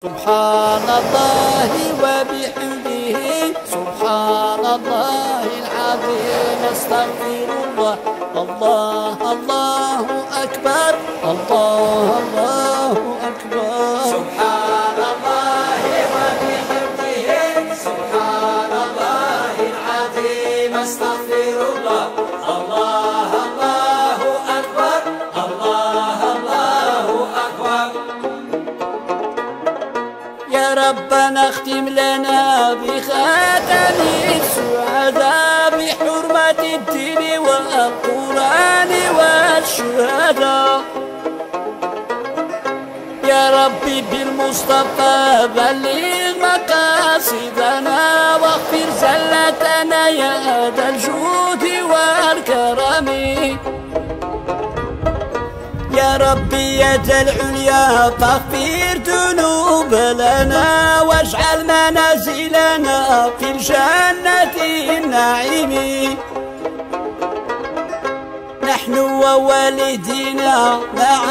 سبحان الله وبحمده سبحان الله العظيم استغفر الله الله الله أكبر الله الله أكبر سبحان الله وبحمده سبحان الله العظيم استغفر الله الله الله أكبر الله الله أكبر. يا ربنا اختم لنا بخاتم السعداء بحرمة الدين والقرآن والشهداء. يا ربي بالمصطفى بلغ مقاصدنا واغفر زلتنا يا ذا الجود والكرم. يا ربي يا ذا العليا فاغفر ذنوب لنا واجعل منازلنا في الجنة النعيم. نحن ووالدينا مع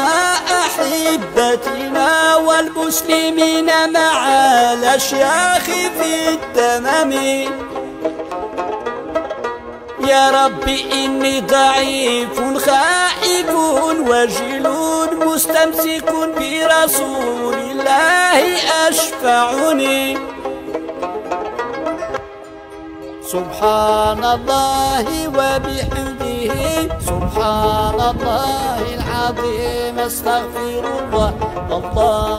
أحبتنا والمسلمين مع الأشياخ في التمام. يا ربي إني ضعيف خائف وجل مستمسك برسول الله أشفعني. سبحان الله وبحمده سبحان الله العظيم استغفر الله الله